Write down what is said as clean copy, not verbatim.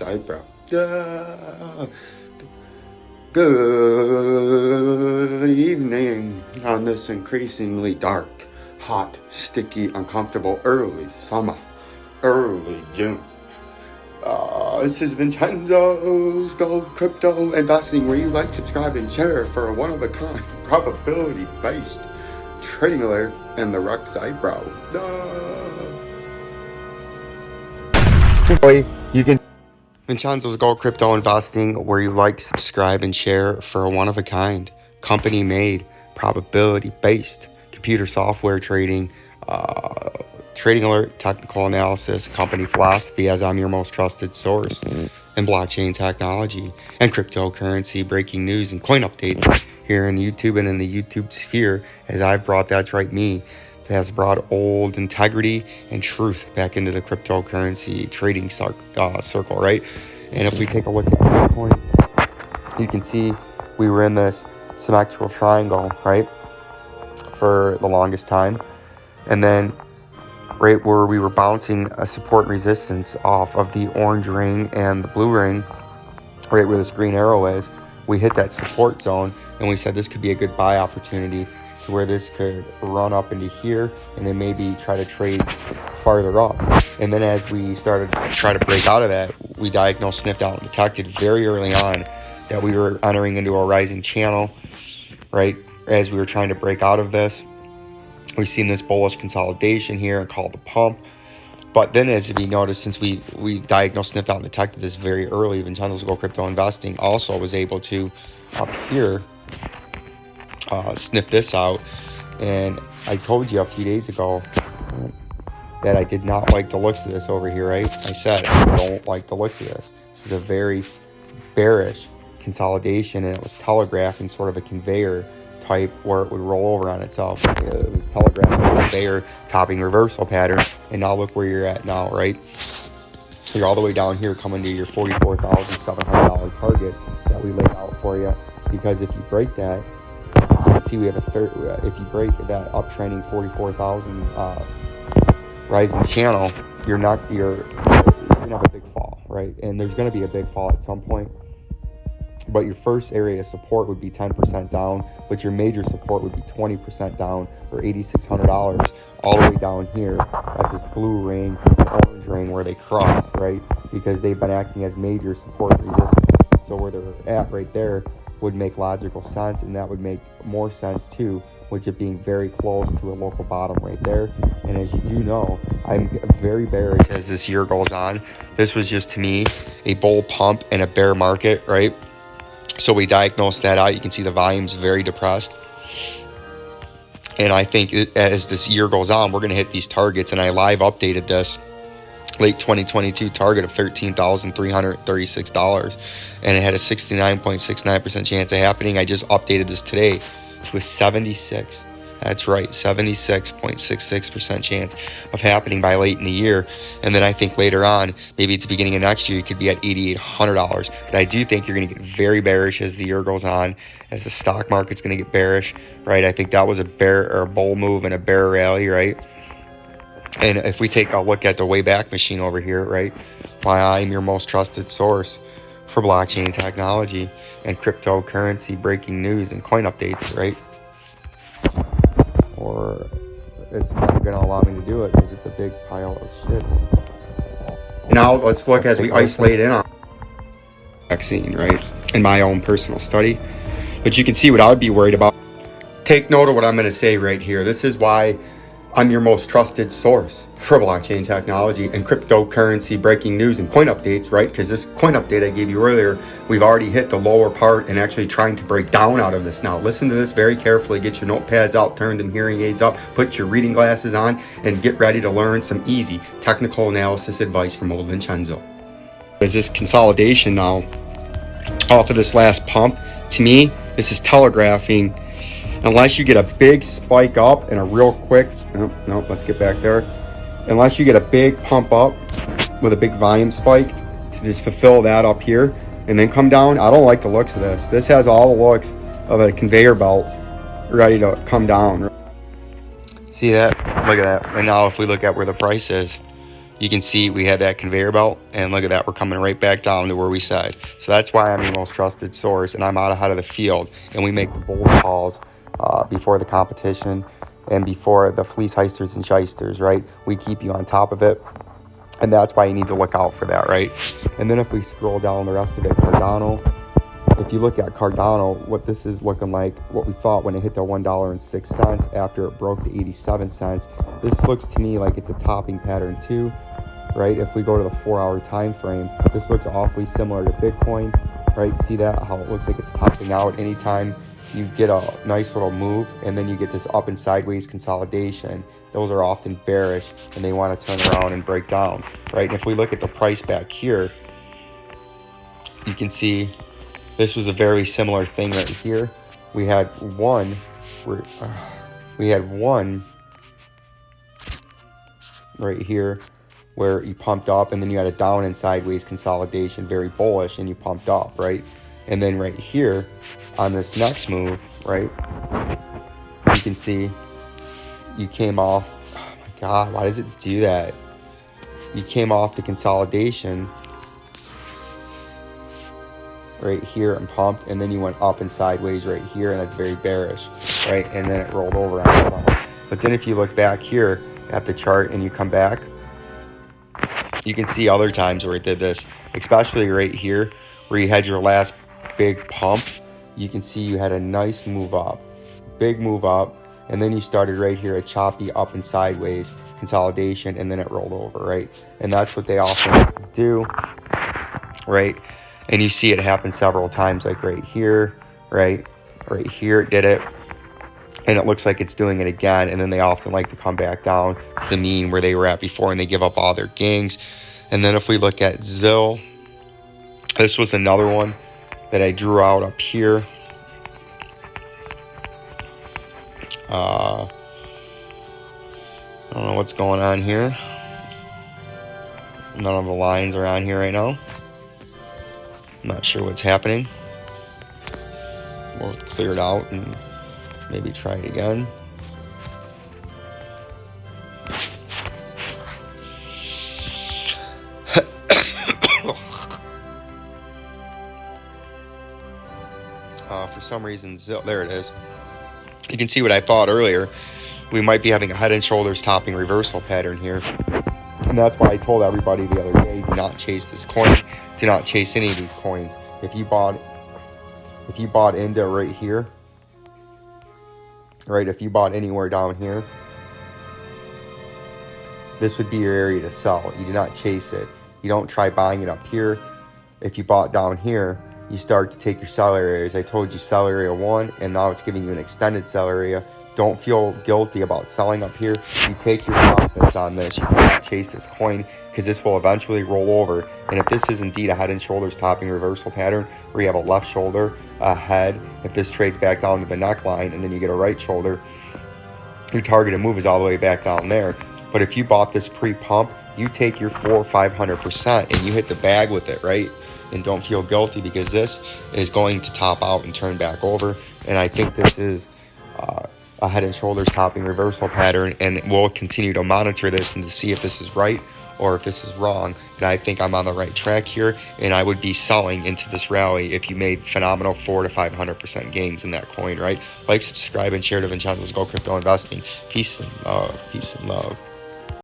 rocks eyebrow. Good evening on this increasingly dark, hot, sticky, uncomfortable early summer, early June. This is Vincenzo's Gold Crypto Investing, where you like, subscribe, and share for a one-of-a-kind, probability-based trading alert and the rocks eyebrow. You can Vincenzo's Gold Crypto Investing, where you like, subscribe, and share for a one-of-a-kind, company-made, probability-based computer software trading, trading alert, technical analysis, company philosophy, as I'm your most trusted source in blockchain technology and cryptocurrency, breaking news and coin updates here in YouTube and in the YouTube sphere, as I've brought That's Right Me, has brought old integrity and truth back into the cryptocurrency trading circle, right? And if we take a look at Bitcoin, you can see we were in this symmetrical triangle, right, for the longest time. And then right where we were bouncing a support and resistance off of the orange ring and the blue ring, right where this green arrow is, we hit that support zone, and we said this could be a good buy opportunity to where this could run up into here and then maybe try to trade farther up. And then as we started to try to break out of that, we diagnosed, sniffed out, and detected very early on that we were entering into a rising channel, right? As we were trying to break out of this, we've seen this bullish consolidation here and called the pump. But then, as we noticed, since we diagnosed, sniffed out, and detected this very early, Vincenzo's Gold Crypto Investing also was able to, up here, sniff this out. And I told you a few days ago that I did not like the looks of this over here, right? I said I don't like the looks of this. This is a very bearish consolidation, and it was telegraphing sort of a conveyor type where it would roll over on itself. It was telegraphing a conveyor topping reversal pattern, and now look where you're at now, right? You're all the way down here coming to your $44,700 target that we laid out for you. Because if you break that, you can see we have if you break that uptrending 44,000 rising channel, you're gonna have a big fall, right? And there's gonna be a big fall at some point. But your first area of support would be 10% down, but your major support would be 20% down, or $8,600, all the way down here at this blue ring, orange ring, where they cross, right? Because they've been acting as major support and resistance. So where they're at right there would make logical sense, and that would make more sense too, with it being very close to a local bottom right there. And as you do know, I'm very bearish as this year goes on. This was just, to me, a bull pump and a bear market, right? So we diagnosed that out. You can see the volume's very depressed. And I think as this year goes on, we're going to hit these targets. And I live updated this late 2022 target of $13,336. And it had a 69.69% chance of happening. I just updated this today to a 76. That's right, 76.66% chance of happening by late in the year. And then I think later on, maybe at the beginning of next year, you could be at $8,800. But I do think you're going to get very bearish as the year goes on, as the stock market's going to get bearish, right? I think that was a bear or a bull move and a bear rally, right? And if we take a look at the Wayback Machine over here, right, why I'm your most trusted source for blockchain technology and cryptocurrency breaking news and coin updates, right? Or it's not going to allow me to do it because it's a big pile of shit. Now let's look as we isolate in on vaccine, right? In my own personal study. But you can see what I would be worried about. Take note of what I'm going to say right here. This is why I'm your most trusted source for blockchain technology and cryptocurrency breaking news and coin updates, right? Because this coin update I gave you earlier, we've already hit the lower part and actually trying to break down out of this now. Listen to this very carefully. Get your notepads out, turn them hearing aids up, put your reading glasses on, and get ready to learn some easy technical analysis advice from old Vincenzo. There's this consolidation now off of this last pump. To me, this is telegraphing, unless you get a big spike up and a real quick, let's get back there. Unless you get a big pump up with a big volume spike to just fulfill that up here and then come down, I don't like the looks of this. This has all the looks of a conveyor belt ready to come down. See that? Look at that. And now if we look at where the price is, You can see we had that conveyor belt, and look at that, we're coming right back down to where we said. So that's why I'm the most trusted source, and I'm out ahead of the field, and we make the bold calls before the competition and before the fleece heisters and shysters, right? We keep you on top of it, and that's why you need to look out for that, right? And then if we scroll down the rest of it, Cardano, if you look at Cardano, what this is looking like, what we thought when it hit the $1.06 after it broke the 87 cents, this looks to me like it's a topping pattern too, right? If we go to the 4-hour time frame, this looks awfully similar to Bitcoin, right? See that, how it looks like it's topping out. Anytime you get a nice little move and then you get this up and sideways consolidation, those are often bearish and they want to turn around and break down, right? And if we look at the price back here, you can see this was a very similar thing right here. We had one right here where you pumped up, and then you had a down and sideways consolidation, very bullish, and you pumped up, right? And then right here on this next move, right, you can see you came off. Oh my God, why does it do that? You came off the consolidation right here and pumped, and then you went up and sideways right here, and that's very bearish, right? And then it rolled over on the bottom. But then if you look back here at the chart and you come back, you can see other times where it did this, especially right here where you had your last big pump. You can see you had a nice move up, big move up, and then you started right here, a choppy up and sideways consolidation, and then it rolled over, right? And that's what they often do, right? And you see it happen several times, like right here, right here it did it, and it looks like it's doing it again. And then they often like to come back down to the mean where they were at before, and they give up all their gains. And then if we look at ZIL, this was another one that I drew out up here. I don't know what's going on here. None of the lines are on here right now. I'm not sure what's happening. We'll clear it out and maybe try it again. For some reason, there it is. You can see what I thought earlier. We might be having a head and shoulders topping reversal pattern here. And that's why I told everybody the other day, do not chase this coin. Do not chase any of these coins. If you bought into right here, right, if you bought anywhere down here, this would be your area to sell. You do not chase it. You don't try buying it up here. If you bought down here, you start to take your sell areas. I told you sell area 1, and now it's giving you an extended sell area. Don't feel guilty about selling up here. You take your profits on this. You cannot chase this coin, because this will eventually roll over. And if this is indeed a head and shoulders topping reversal pattern where you have a left shoulder, a head, if this trades back down to the neckline and then you get a right shoulder, your targeted move is all the way back down there. But if you bought this pre-pump, you take your 400 or 500% and you hit the bag with it, right? And don't feel guilty, because this is going to top out and turn back over. And I think this is a head and shoulders topping reversal pattern, and we'll continue to monitor this and to see if this is right or if this is wrong. And I think I'm on the right track here, and I would be selling into this rally if you made phenomenal 400 to 500% gains in that coin, right? Like, subscribe, and share to Vincenzo's Go Crypto Investing. Peace and love. Peace and love.